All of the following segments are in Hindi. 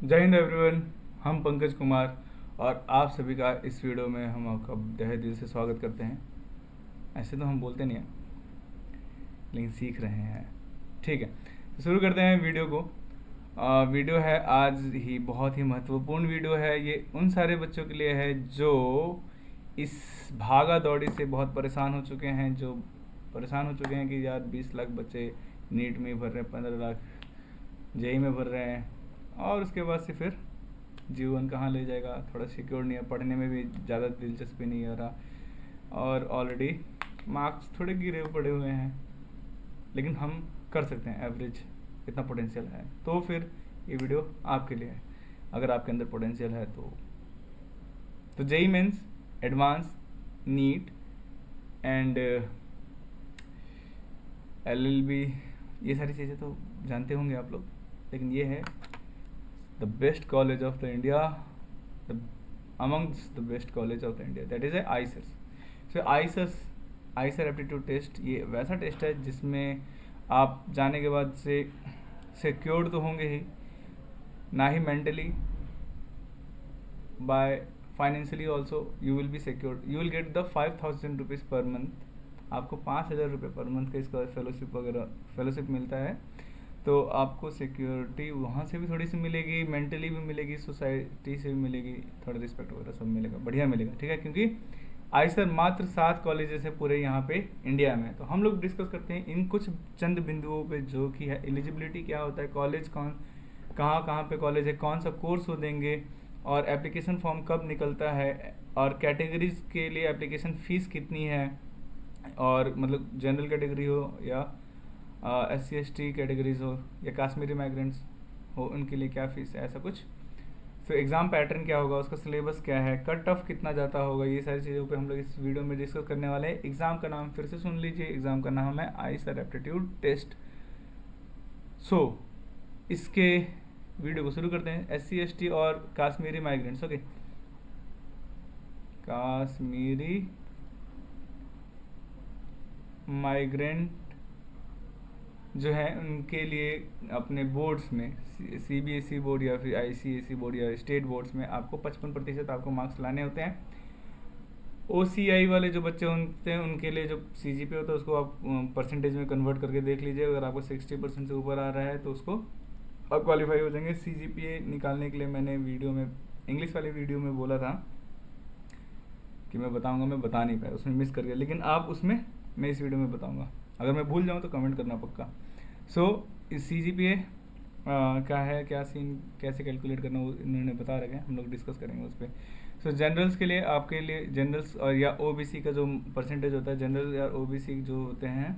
जय हिंद एवरीवन। हम पंकज कुमार और आप सभी का इस वीडियो में हम आपका तहे दिल से स्वागत करते हैं। ऐसे तो हम बोलते नहीं हैं, लेकिन सीख रहे हैं। ठीक है, तो शुरू करते हैं वीडियो को। वीडियो है आज ही बहुत ही महत्वपूर्ण वीडियो है। ये उन सारे बच्चों के लिए है जो इस भागा दौड़ी से बहुत परेशान हो चुके हैं, जो परेशान हो चुके हैं कि यार 20 लाख बच्चे नीट में भर रहे हैं, 15 लाख जेई में भर रहे हैं, और उसके बाद से फिर जीवन कहाँ ले जाएगा, थोड़ा सिक्योर नहीं है, पढ़ने में भी ज़्यादा दिलचस्पी नहीं आ रहा, और ऑलरेडी मार्क्स थोड़े गिरे पड़े हुए हैं, लेकिन हम कर सकते हैं एवरेज, इतना पोटेंशियल है। तो फिर ये वीडियो आपके लिए है। अगर आपके अंदर पोटेंशियल है तो JEE mains, advance, NEET and LLB, ये सारी चीज़ें तो जानते होंगे आप लोग, लेकिन ये है the best college of the India, the amongst the best college of the India, that is a ICER. So ICER aptitude test ये वैसा टेस्ट है जिसमें आप जाने के बाद से सिक्योर्ड तो होंगे ही, ना ही mentally, but financially also you will be secured. You will get the 5,000 rupees per month. आपको 5,000 रुपये पर मंथ का इसका फेलोशिप मिलता है। तो आपको सिक्योरिटी वहाँ से भी थोड़ी सी मिलेगी, मेंटली भी मिलेगी, सोसाइटी से भी मिलेगी, थोड़ा रिस्पेक्ट वगैरह सब मिलेगा, बढ़िया मिलेगा। ठीक है, क्योंकि आईसर मात्र 7 कॉलेजेस है पूरे यहाँ पे इंडिया में। तो हम लोग डिस्कस करते हैं इन कुछ चंद बिंदुओं पे, जो कि है एलिजिबिलिटी क्या होता है, कॉलेज कहाँ कहाँ पे कॉलेज है, कौन सा कोर्स वो देंगे, और एप्लीकेशन फॉर्म कब निकलता है, और कैटेगरीज के लिए एप्लीकेशन फ़ीस कितनी है, और मतलब जनरल कैटेगरी हो या SC ST कैटेगरीज हो या कश्मीरी माइग्रेंट्स हो, उनके लिए क्या फ़ीस है, ऐसा कुछ। फिर एग्ज़ाम पैटर्न क्या होगा, उसका सिलेबस क्या है, कट ऑफ कितना जाता होगा, ये सारी चीज़ों पे हम लोग इस वीडियो में डिस्कस करने वाले हैं। एग्ज़ाम का नाम फिर से सुन लीजिए, एग्ज़ाम का नाम है आईसर एप्टीट्यूड टेस्ट। सो इसके वीडियो को शुरू करते हैं। SC ST और Kashmiri migrants, okay, Kashmiri migrant जो है उनके लिए अपने बोर्ड्स में CBSE बोर्ड या फिर ICSE बोर्ड या स्टेट बोर्ड्स में आपको 55% आपको मार्क्स लाने होते हैं। OCI वाले जो बच्चे होते हैं उनके लिए जो CGPA होता है उसको आप परसेंटेज में कन्वर्ट करके देख लीजिए। अगर आपको 60% से ऊपर आ रहा है तो उसको आप क्वालिफाई हो जाएंगे। CGPA निकालने के लिए मैंने वीडियो में, इंग्लिश वाली वीडियो में बोला था कि मैं बताऊंगा, मैं बता नहीं पाया, उसमें मिस कर गया, लेकिन आप उसमें मैं इस वीडियो में बताऊंगा। अगर मैं भूल जाऊँ तो कमेंट करना पक्का। सो इस CGPA क्या है, क्या सीन, कैसे कैलकुलेट करना, वो इन्होंने बता रखे हैं, हम लोग डिस्कस करेंगे उस पर। सो जनरल्स के लिए, आपके लिए जनरल्स और या OBC का जो परसेंटेज होता है, जनरल या OBC जो होते हैं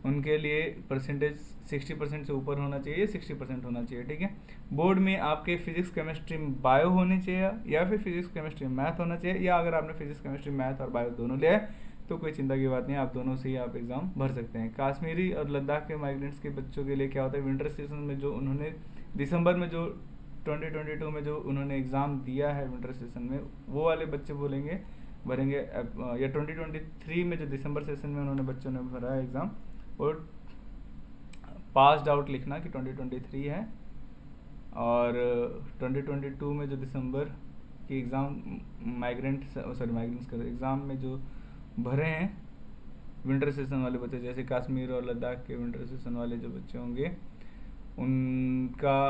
उनके लिए परसेंटेज 60% से ऊपर होना चाहिए, 60% होना चाहिए। ठीक है, बोर्ड में आपके फिजिक्स केमिस्ट्री बायो होनी चाहिए, या फिर फिजिक्स केमिस्ट्री मैथ होना चाहिए, या अगर आपने फिजिक्स केमिस्ट्री मैथ और बायो दोनों लिया है तो कोई चिंता की बात नहीं, आप दोनों से ही आप एग्ज़ाम भर सकते हैं। कश्मीरी और लद्दाख के माइग्रेंट्स के बच्चों के लिए क्या होता है, विंटर सेशन में जो उन्होंने दिसंबर में जो 2022 में जो उन्होंने एग्ज़ाम दिया है विंटर सेशन में, वो वाले बच्चे बोलेंगे भरेंगे, या 2023 में जो दिसंबर सेशन में उन्होंने बच्चों ने भरा है एग्ज़ाम, और पास्ड आउट लिखना कि 2023 है, और 2022 में जो दिसंबर की एग्ज़ाम माइग्रेंट्स का एग्ज़ाम में जो भरे हैं विंटर सेशन वाले बच्चे, जैसे कश्मीर और लद्दाख के विंटर सेशन वाले जो बच्चे होंगे उनका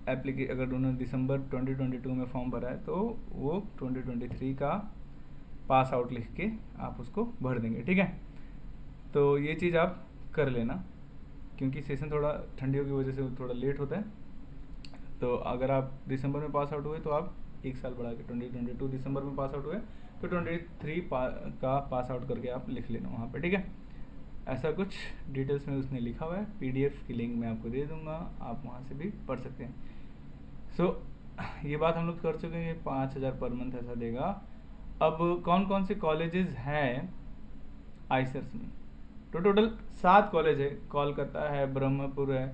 अगर उन्होंने दिसंबर 2022 में फॉर्म भरा है तो वो 2023 का पास आउट लिख के आप उसको भर देंगे। ठीक है, तो ये चीज़ आप कर लेना, क्योंकि सेशन थोड़ा ठंडियों की वजह से थोड़ा लेट होता है। तो अगर आप दिसंबर में पास आउट हुए तो आप एक साल बढ़ा के 2022 दिसंबर में पास आउट हुए तो 23 का पास आउट करके आप लिख लेना वहाँ पे। ठीक है, ऐसा कुछ डिटेल्स में उसने लिखा हुआ है, PDF की लिंक मैं आपको दे दूँगा, आप वहाँ से भी पढ़ सकते हैं। सो ये बात हम लोग कर चुके हैं, 5,000 पर मंथ ऐसा देगा। अब कौन कौन से कॉलेजेस हैं आईसर्स में, तो टोटल 7 कॉलेज है। कोलकाता है, ब्रह्मपुर है,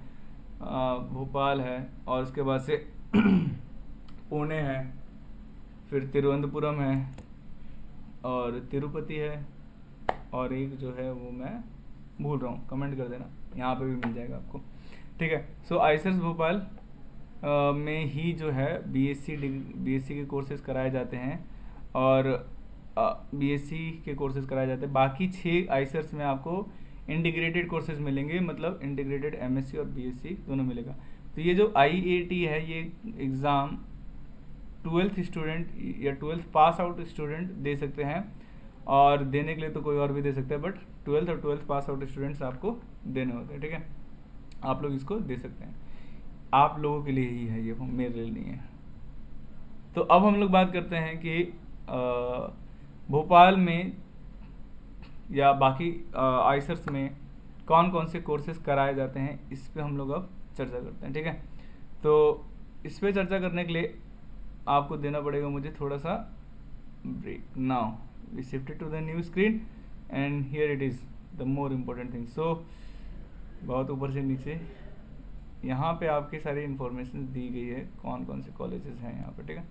भोपाल है, और उसके बाद से पुणे है, फिर तिरुवनंतपुरम है, और तिरुपति है, और एक जो है वो मैं भूल रहा हूँ, कमेंट कर देना, यहाँ पे भी मिल जाएगा आपको। ठीक है, सो आईसर्स भोपाल, में ही जो है बीएससी के कोर्सेज कराए जाते हैं और बीएससी के कोर्सेज कराए जाते हैं। बाकी 6 आइसर्स में आपको इंटीग्रेटेड कोर्सेज मिलेंगे, मतलब इंटीग्रेटेड एमएससी और बीएससी दोनों मिलेगा। तो ये जो आईएटी है ये एग्ज़ाम 12th स्टूडेंट या 12th pass out student they सकते हैं, और देने के लिए तो कोई और भी दे सकता है, बट 12th और 12th पास आउट स्टूडेंट्स आपको देने होते हैं, ठीक है। आप लोग इसको दे सकते हैं, आप लोगों के लिए ही है ये, मेरे लिए नहीं है। तो अब हम लोग बात करते हैं कि भोपाल में या बाकी आइसर्स में कौन कौन से कोर्सेज कराए जाते हैं, इस पे हम लोग अब चर्चा करते हैं, ठीक है। तो इस पे चर्चा करने के लिए आपको देना पड़ेगा मुझे थोड़ा सा break. Now we shifted to the new screen and here it is the more important thing. So बहुत ऊपर से नीचे यहाँ पे आपकी सारी इन्फॉर्मेशन दी गई है, कौन कौन से कॉलेजेस हैं यहाँ पे, ठीक है।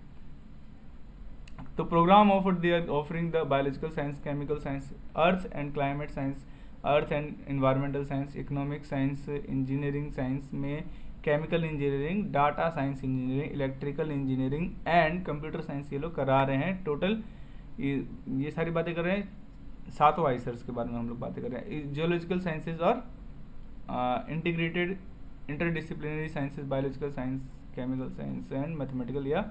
तो programme offering the biological science, chemical science, earth and climate science, earth and environmental science, economic science, engineering science में chemical engineering, data science engineering, electrical engineering and computer science ये लोग करा रहे हैं। टोटल ये सारी बातें कर रहे हैं, 7 आइसर्स के बारे में हम लोग बातें कर रहे हैं। जियोलॉजिकल साइंसेज और integrated interdisciplinary sciences, biological science, chemical science and mathematical या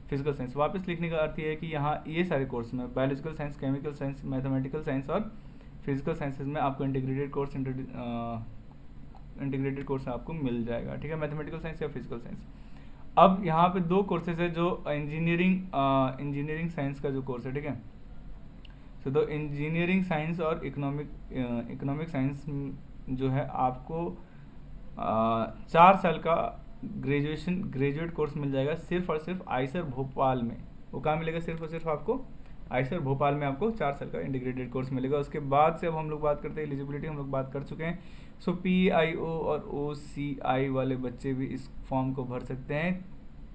फिजिकल साइंस। वापस लिखने का अर्थ ये है कि यहाँ ये सारे कोर्स में biological science, chemical science, mathematical science और फिजिकल साइंसेज में आपको इंटीग्रेटेड कोर्स आपको मिल जाएगा, ठीक है, मैथमेटिकल साइंस या फिजिकल साइंस। अब यहाँ पे 2 कोर्सेज है जो इंजीनियरिंग साइंस का जो कोर्स है, ठीक है। तो इंजीनियरिंग साइंस और इकोनॉमिक साइंस जो है आपको 4 साल का ग्रेजुएट कोर्स मिल जाएगा, सिर्फ और सिर्फ आइसर भोपाल में। वो कहाँ मिलेगा? सिर्फ और सिर्फ आपको आइसर भोपाल में आपको 4 साल का इंटीग्रेटेड कोर्स मिलेगा। उसके बाद से अब हम लोग बात करते हैं एलिजिबिलिटी, हम लोग बात कर चुके हैं। सो PIO और OCI वाले बच्चे भी इस फॉर्म को भर सकते हैं,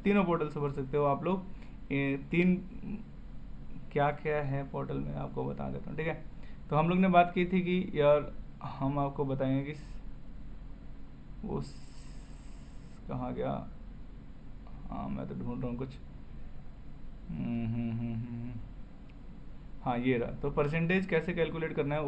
तीनों पोर्टल से भर सकते हो आप लोग। 3 क्या क्या है पोर्टल में आपको बता देता हूँ, ठीक है। तो हम लोग ने बात की थी कि यार हम आपको बताएंगे कि वो कहाँ गया, हाँ मैं तो ढूंढ रहा हूँ कुछ, हाँ ये रहा। तो परसेंटेज कैसे कैलकुलेट करना है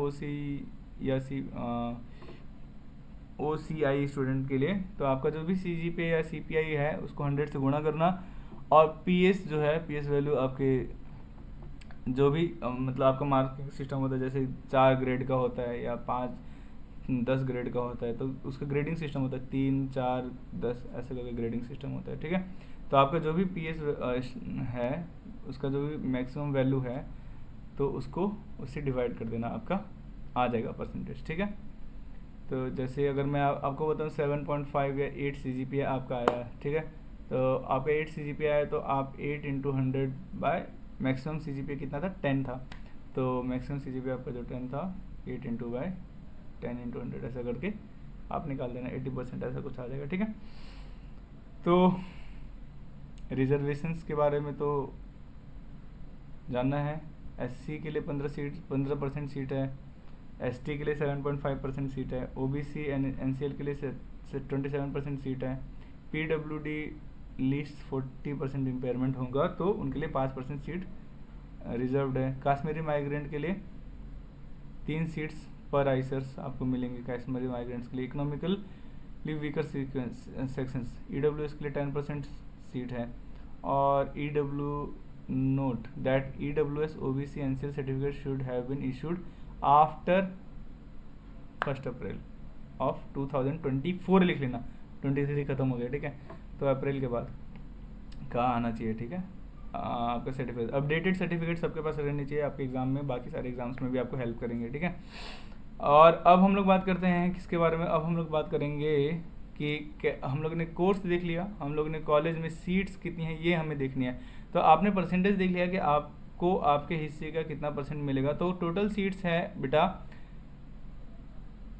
OCI स्टूडेंट के लिए, तो आपका जो भी CGPA या CPI है उसको 100 से गुणा करना, और PS जो है PS वैल्यू आपके जो भी मतलब आपका मार्किंग सिस्टम होता है, जैसे 4 ग्रेड का होता है या 5-10 ग्रेड का होता है, तो उसका ग्रेडिंग सिस्टम होता है 3, 4, 10 ऐसे करके ग्रेडिंग सिस्टम होता है, ठीक है। तो आपका जो भी PS है उसका जो भी मैक्सिमम वैल्यू है तो उससे डिवाइड कर देना, आपका आ जाएगा परसेंटेज, ठीक है। तो जैसे अगर मैं आपको बताऊँ 7.5 या 8 CGPA आपका आया है, ठीक है। तो आपका 8 CGPA आया तो आप 8 × 100 बाय मैक्सिमम CGPA कितना था? 10 था। तो मैक्सिमम CGPA आपका जो 10 था 8 × 10 × 100 ऐसा करके आप निकाल देना, 80% ऐसा कुछ आ जाएगा, ठीक है। तो रिजर्वेशंस के बारे में तो जानना है। SC के लिए 15% सीट है, ST के लिए 7.5% सीट है, OBC NCL के लिए 27% सीट है, PWD लीस्ट 40% इम्पेयरमेंट होगा तो उनके लिए 5% सीट रिजर्व्ड है। कश्मीरी माइग्रेंट के लिए 3 सीट्स पर आइसर्स आपको मिलेंगे कश्मीरी माइग्रेंट्स के लिए। इकोनॉमिकली वीकर सेक्शंस EWS के लिए 10% सीट है, और note that EWS OBC NCL certificate should have been issued after 1 April of 2024 लिख लेना, 23 खत्म हो गया, ठीक है। तो अप्रैल के बाद का आना चाहिए, ठीक है। आपका सर्टिफिकेट, अपडेटेड सर्टिफिकेट सबके पास रहनी चाहिए आपके एग्जाम में, बाकी सारे एग्जाम्स में भी आपको हेल्प करेंगे, ठीक है। और अब हम लोग बात करते हैं किसके बारे में, अब हम लोग बात करेंगे कि हम लोग ने कोर्स देख लिया, हम लोग ने कॉलेज में सीट्स कितनी हैं ये हमें देखनी है। तो आपने परसेंटेज देख लिया कि आपको आपके हिस्से का कितना % मिलेगा। तो टोटल सीट्स है बेटा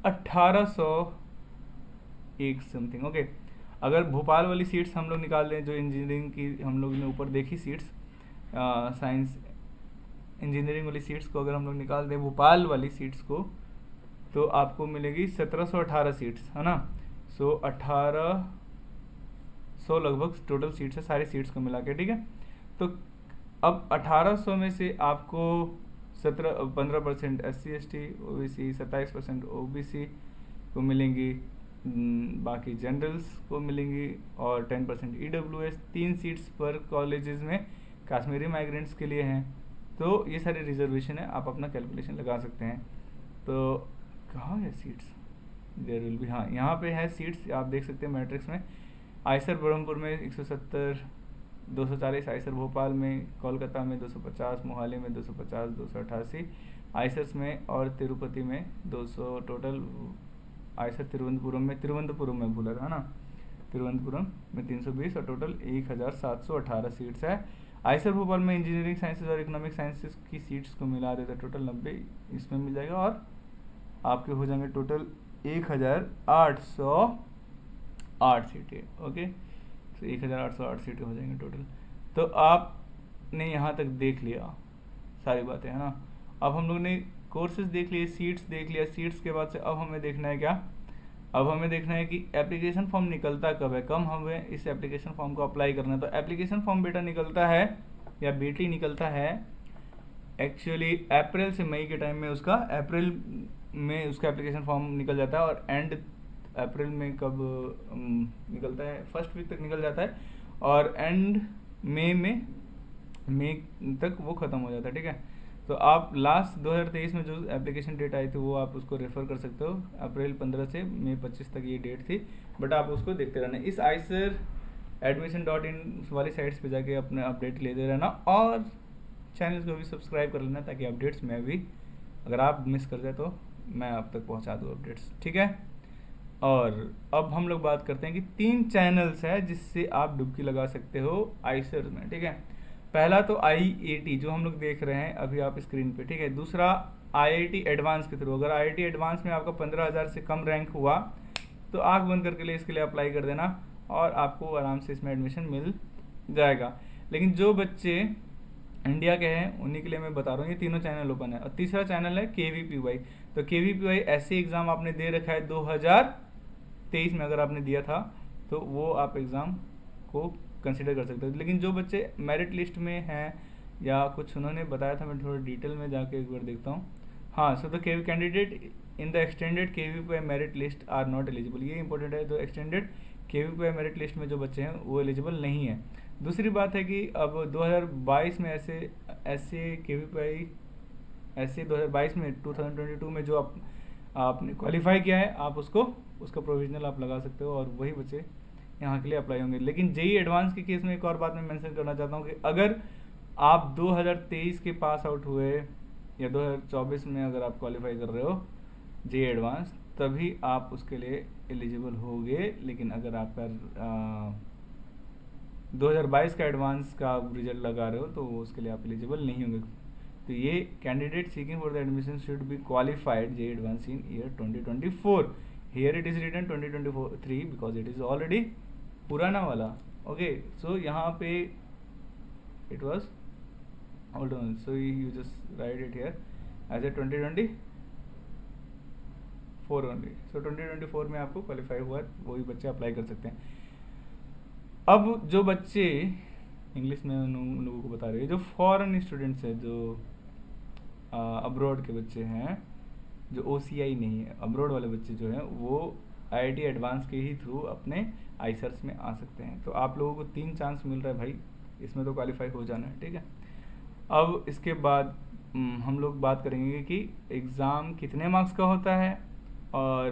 1801 समथिंग, ओके। अगर भोपाल वाली सीट्स हम लोग निकाल दें, जो इंजीनियरिंग की हम लोग ने ऊपर देखी सीट्स, साइंस इंजीनियरिंग वाली सीट्स को अगर हम लोग निकाल दें भोपाल वाली सीट्स को, तो आपको मिलेगी 1718 सीट्स, है ना। सो 1800 लगभग टोटल सीट्स है सारी सीट्स को मिला के, ठीक है। तो अब 1800 में से आपको 15% SC/ST OBC, 27% OBC को मिलेंगी, बाकी जनरल्स को मिलेंगी, और 10% EWS। 3 सीट्स पर कॉलेजेस में कश्मीरी माइग्रेंट्स के लिए हैं। तो ये सारे रिजर्वेशन है, आप अपना कैलकुलेशन लगा सकते हैं। तो कहाँ है सीट्स, देयर विल बी, हाँ यहाँ पे है सीट्स, आप देख सकते हैं मैट्रिक्स में। आयसर ब्रह्मपुर में 170, 240 आयसर भोपाल में, कोलकाता में 250, मोहाली में 250, 288 आयसर्स में, और तिरुपति में 200 टोटल। आयसर तिरुवनंतपुरम में भूला था ना, तिरुवनंतपुरम में 320 और टोटल 1718 सीट्स है। आयसर भोपाल में इंजीनियरिंग साइंसेज और इकोनॉमिक साइंसेज की सीट्स को मिला देता है टोटल 90 इसमें मिल जाएगा, और आपके हो जाएंगे टोटल 1808 सीटें। ओके, तो 1808 सीटें हो जाएंगे टोटल। तो आपने यहाँ तक देख लिया सारी बातें, है ना। अब हम लोग ने कोर्सेज देख लिए, सीट्स देख लिया। सीट्स के बाद से अब हमें देखना है क्या, अब हमें देखना है कि एप्लीकेशन फॉर्म निकलता कब है, कब हमें इस एप्लीकेशन फॉर्म को अप्लाई करना है। तो एप्लीकेशन फॉर्म बेटा निकलता है या बेटी निकलता है एक्चुअली अप्रैल से मई के टाइम में, उसका अप्रैल में उसका एप्लीकेशन फॉर्म निकल जाता है, और एंड अप्रैल में कब निकलता है, फर्स्ट वीक तक निकल जाता है, और एंड मई तक वो ख़त्म हो जाता है, ठीक है। तो आप लास्ट 2023 में जो एप्लीकेशन डेट आई थी वो आप उसको रेफ़र कर सकते हो, अप्रैल 15 से मई 25 तक ये डेट थी, बट आप उसको देखते रहना। इस iser.admission.in वाली साइट्स पे जाके अपने अपडेट लेते रहना, और चैनल को भी सब्सक्राइब कर लेना, ताकि अपडेट्स मैं भी, अगर आप मिस कर जाए तो मैं आप तक पहुंचा दूँ अपडेट्स, ठीक है। और अब हम लोग बात करते हैं कि 3 चैनल्स है जिससे आप डुबकी लगा सकते हो आइसर में, ठीक है। पहला तो IIT जो हम लोग देख रहे हैं अभी आप स्क्रीन पे, ठीक है। दूसरा IIT एडवांस के थ्रू, अगर IIT एडवांस में आपका 15,000 से कम रैंक हुआ तो आँख बंद करके लिए इसके लिए अप्लाई कर देना, और आपको आराम से इसमें एडमिशन मिल जाएगा। लेकिन जो बच्चे इंडिया के हैं उन्हीं के लिए मैं बता रहा हूँ, ये तीनों चैनल ओपन है। और तीसरा चैनल है KVPY। तो KVPY ऐसे एग्ज़ाम आपने दे रखा है 2023 में, अगर आपने दिया था तो वो आप एग्ज़ाम को कंसिडर कर सकते हो। लेकिन जो बच्चे मेरिट लिस्ट में हैं या कुछ उन्होंने बताया था, मैं थोड़ा डिटेल में जाके एक बार देखता हूँ। हाँ, so the candidate in the extended KVPY merit list are not eligible, ये इंपॉर्टेंट है। तो एक्सटेंडेड KVPY मेरिट लिस्ट में जो बच्चे हैं वो एलिजिबल नहीं है। दूसरी बात है कि अब 2022 में ऐसे KVPY ऐसे 2022 में 2022 में जो आपने क्वालिफाई किया है, आप उसका प्रोविजनल आप लगा सकते हो, और वही बच्चे यहाँ के लिए अप्लाई होंगे। लेकिन JEE एडवांस के केस में एक और बात मैं मेंशन करना चाहता हूँ कि अगर आप 2023 के पास आउट हुए या 2024 में अगर आप क्वालिफाई कर रहे हो JEE एडवांस, तभी आप उसके लिए एलिजिबल होगे। लेकिन अगर आपका 2022 का एडवांस का रिजल्ट लगा रहे हो तो वो उसके लिए आप एलिजिबल नहीं होंगे। तो ये candidate seeking for the admission should be qualified JEE advance in year 2024। Here it is written 2023 because it is already पुराना वाला। ओके, सो यहाँ पे it was hold on, so you just write it here as a 2024 only. So 2024 में आपको क्वालिफाई हुआ, वही बच्चे अप्लाई कर सकते हैं। अब जो बच्चे इंग्लिश में उन लोगों को बता रहे हैं, जो फॉरेन स्टूडेंट्स हैं, जो अब्रॉड के बच्चे हैं, जो OCI नहीं है, अब्रॉड वाले बच्चे जो हैं वो IIT एडवांस के ही थ्रू अपने आइसर्स में आ सकते हैं। तो आप लोगों को 3 चांस मिल रहा है भाई, इसमें तो क्वालिफाई हो जाना है, ठीक है। अब इसके बाद हम लोग बात करेंगे कि एग्ज़ाम कितने मार्क्स का होता है और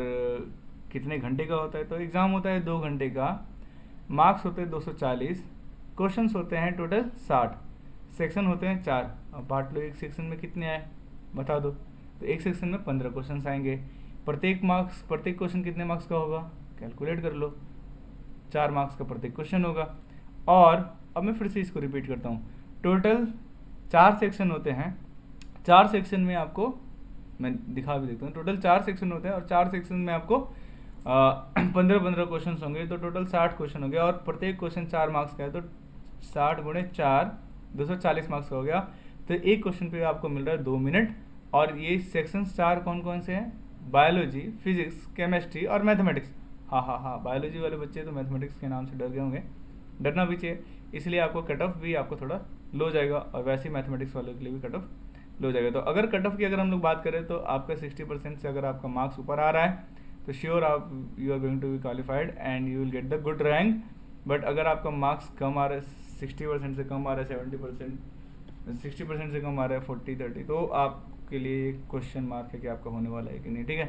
कितने घंटे का होता है। तो एग्ज़ाम होता है 2 घंटे का, मार्क्स होते हैं 240, क्वेश्चंस होते हैं टोटल 60, सेक्शन होते हैं 4। अब बांट लो एक सेक्शन में कितने आए बता दो। तो एक सेक्शन में 15 क्वेश्चन आएंगे, प्रत्येक क्वेश्चन कितने मार्क्स का होगा कैलकुलेट कर लो, 4 मार्क्स का प्रत्येक क्वेश्चन होगा। और अब मैं फिर से इसको रिपीट करता हूँ, टोटल 4 सेक्शन होते हैं, 4 सेक्शन में आपको मैं दिखा भी देता हूँ, टोटल 4 सेक्शन होते हैं और 4 सेक्शन में आपको 15 क्वेश्चन होंगे, तो टोटल 60 क्वेश्चन हो गया। और प्रत्येक क्वेश्चन 4 मार्क्स का है, तो 60 गुणे 4 240 मार्क्स का हो गया। तो एक क्वेश्चन पे आपको मिल रहा है 2 मिनट। और ये सेक्शन 4 कौन कौन से हैं? बायोलॉजी, फिजिक्स, केमिस्ट्री और मैथमेटिक्स। हाँ, बायोलॉजी वाले बच्चे तो मैथमेटिक्स के नाम से डर गए होंगे, डरना भी चाहिए, इसलिए आपको कट ऑफ भी आपको थोड़ा लो जाएगा, और वैसे ही मैथमेटिक्स वालों के लिए भी कट ऑफ लो जाएगा। तो अगर कट ऑफ की अगर हम लोग बात करें तो आपका 60% से अगर आपका मार्क्स ऊपर आ रहा है तो श्योर आप you are going to be qualified and you will get the good रैंक। बट अगर आपका मार्क्स कम आ रहा है, 60% से कम आ रहा है, 70%, 60% से कम आ रहा है, 40-30, तो आपके लिए क्वेश्चन मार्क है कि आपका होने वाला है कि नहीं, ठीक है।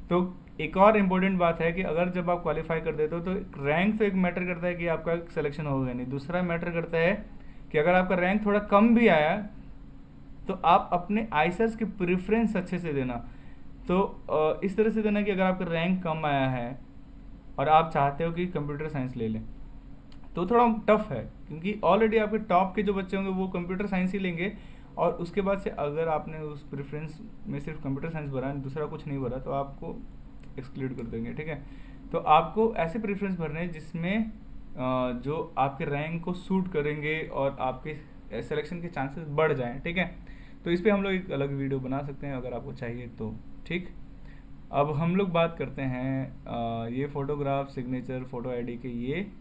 तो एक और इम्पोर्टेंट बात है कि अगर जब आप क्वालिफाई कर देते हो तो रैंक तो एक मैटर करता है कि आपका सिलेक्शन होगा नहीं, दूसरा मैटर करता है कि अगर आपका रैंक थोड़ा कम भी आया तो आप अपने आइसर्स की प्रेफरेंस अच्छे से देना। तो इस तरह से देना कि अगर आपका रैंक कम आया है और आप चाहते हो कि कंप्यूटर साइंस ले लें तो थोड़ा टफ है, क्योंकि ऑलरेडी आपके टॉप के जो बच्चे होंगे वो कंप्यूटर साइंस ही लेंगे, और उसके बाद से अगर आपने उस प्रेफरेंस में सिर्फ कंप्यूटर साइंस भरा, दूसरा कुछ नहीं भरा, तो आपको एक्सक्लूड कर देंगे, ठीक है। तो आपको ऐसे प्रेफरेंस भरने हैं जिसमें जो आपके रैंक को सूट करेंगे और आपके सिलेक्शन के चांसेस बढ़ जाएं, ठीक है। तो इस पर हम लोग एक अलग वीडियो बना सकते हैं अगर आपको चाहिए तो, ठीक। अब हम लोग बात करते हैं ये फोटोग्राफ, सिग्नेचर, फोटो आईडी के ये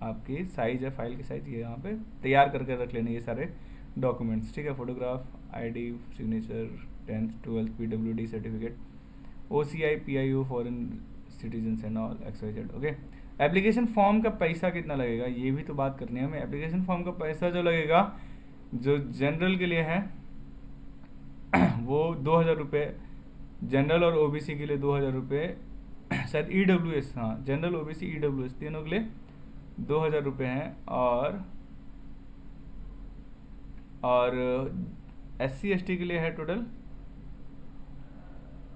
आपकी साइज़ है, फाइल की साइज़ ये यहाँ पे तैयार करके रख लेने ये सारे डॉक्यूमेंट्स, ठीक है। Photograph, ID, signature, 10th 12th PWD certificate, OCI PIO foreign citizen and all XYZ, okay. Application form का पैसा कितना लगेगा ये भी तो बात करनी है हमें। एप्लीकेशन फॉर्म का पैसा जो लगेगा, जो जनरल के लिए है वो 2,000 रुपये, जनरल और OBC के लिए 2,000 रुपये, शायद EWS, हाँ जनरल OBC EWS तीनों के लिए 2,000 रुपये हैं, और SC ST के लिए है टोटल,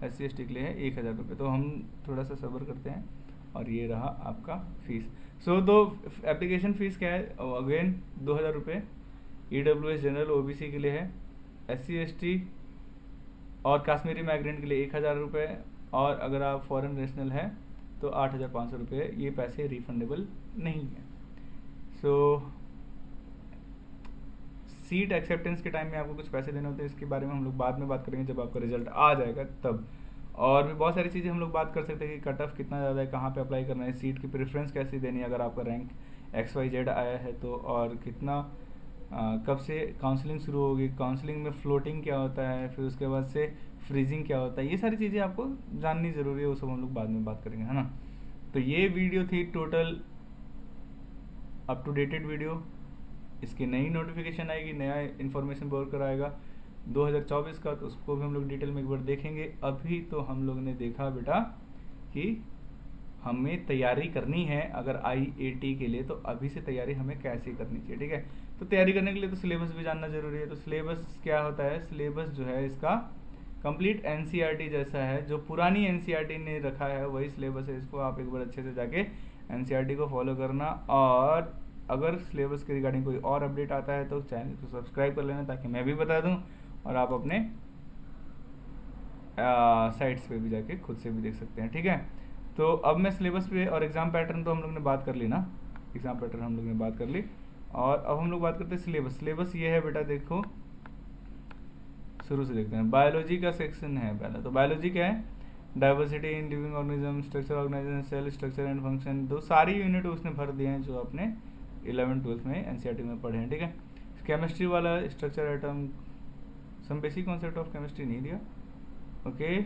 SC ST के लिए है 1,000 रुपये। तो हम थोड़ा सा सब्र करते हैं, और ये रहा आपका फीस। सो तो एप्लीकेशन फ़ीस क्या है, अगेन 2,000 रुपये, EWS जनरल OBC के लिए है, SC ST और कश्मीरी माइग्रेंट के लिए 1,000 रुपये, और अगर आप फॉरेन नेशनल है तो 8,500 रुपये। ये पैसे रिफंडेबल नहीं है। सो सीट एक्सेप्टेंस के टाइम में आपको कुछ पैसे देने होते हैं, इसके बारे में हम लोग बाद में बात करेंगे जब आपका रिजल्ट आ जाएगा तब। और भी बहुत सारी चीज़ें हम लोग बात कर सकते हैं कि कट ऑफ कितना ज़्यादा है, कहाँ पे अप्लाई करना है, सीट की प्रेफरेंस कैसे देनी है अगर आपका रैंक XYZ आया है तो, और कितना कब से काउंसलिंग शुरू होगी, काउंसलिंग में फ्लोटिंग क्या होता है, फिर उसके बाद से फ्रीजिंग क्या होता है, ये सारी चीज़ें आपको जाननी ज़रूरी है, वो सब हम लोग बाद में बात करेंगे, है ना। तो ये वीडियो थी total up to dated video. इसकी नई नोटिफिकेशन आएगी, नया इन्फॉर्मेशन बोल कर आएगा 2024 का, तो उसको भी हम लोग डिटेल में एक बार देखेंगे। अभी तो हम लोग ने देखा बेटा कि हमें तैयारी करनी है अगर IAT के लिए, तो अभी से तैयारी हमें कैसे करनी चाहिए, ठीक है। तो तैयारी करने के लिए तो सिलेबस भी जानना जरूरी है। तो सिलेबस क्या होता है, सिलेबस जो है इसका कंप्लीट NCERT जैसा है, जो पुरानी NCERT ने रखा है वही सिलेबस है। इसको आप एक बार अच्छे से जाके NCERT को फॉलो करना, और अगर सिलेबस के रिगार्डिंग कोई और अपडेट आता है तो चैनल को सब्सक्राइब कर लेना ताकि मैं भी बता दूं, और आप अपने साइट्स पे भी जाके खुद से भी देख सकते हैं, ठीक है। तो अब मैं सिलेबस पे और एग्ज़ाम पैटर्न तो हम लोग ने बात कर ली ना, एग्ज़ाम पैटर्न हम लोग ने बात कर ली, और अब हम लोग बात करते हैं सिलेबस। सिलेबस ये है बेटा, देखो शुरू से देखते हैं। बायोलॉजी का सेक्शन है पहला, तो बायोलॉजी क्या है, diversity in living organism, structure organization, cell structure and function, दो सारी यूनिट उसने भर दिए हैं जो आपने 11th-12th में NCERT में पढ़े हैं, ठीक है। केमिस्ट्री वाला structure atom, some basic concept of chemistry नहीं दिया, okay.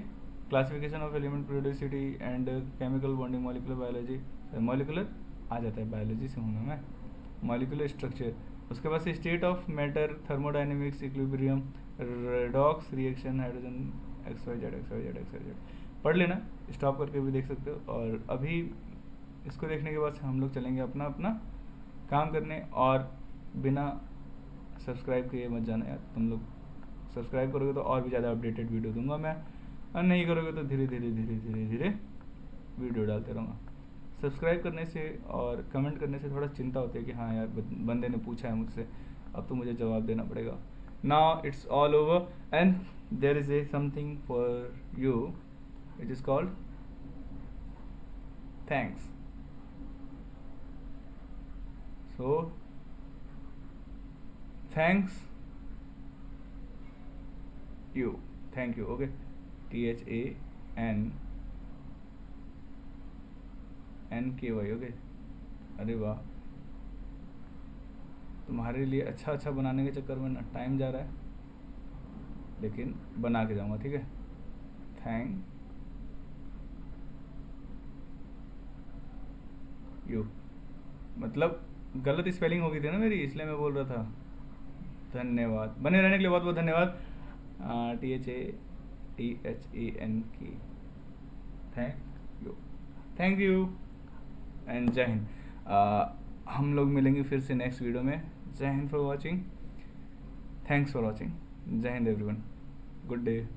Classification of element, periodicity and chemical bonding, molecular biology, molecular आ जाता है, बायोलॉजी से हूँ मैं, मॉलिकुलर स्ट्रक्चर। उसके बाद से state of matter, thermodynamics, equilibrium, redox reaction, hydrogen, XYZ पढ़ लेना, स्टॉप करके भी देख सकते हो। और अभी इसको देखने के बाद से हम लोग चलेंगे अपना अपना काम करने, और बिना सब्सक्राइब किए मत जाना यार, तुम लोग सब्सक्राइब करोगे तो और भी ज़्यादा अपडेटेड वीडियो दूंगा मैं, और नहीं करोगे तो धीरे धीरे वीडियो डालते रहूँगा। सब्सक्राइब करने से और कमेंट करने से थोड़ा चिंता होती है कि हाँ यार बंदे ने पूछा है मुझसे, अब तो मुझे जवाब देना पड़ेगा। Now it's all over and there is a something for you, it is called thanks. So thanks you, thank you, okay, THANNKY, okay, अरे वाह, तुम्हारे लिए अच्छा अच्छा बनाने के चक्कर में ना टाइम जा रहा है, लेकिन बना के जाऊँगा, ठीक है। Thank you. मतलब गलत स्पेलिंग हो गई थी ना मेरी, इसलिए मैं बोल रहा था। धन्यवाद, बने रहने के लिए बहुत बहुत धन्यवाद। THATHEN की thank you, thank you and जय हिंद। हम लोग मिलेंगे फिर से नेक्स्ट वीडियो में। जय Hind for watching, thanks for watching, जय हिंद एवरीवन, गुड डे।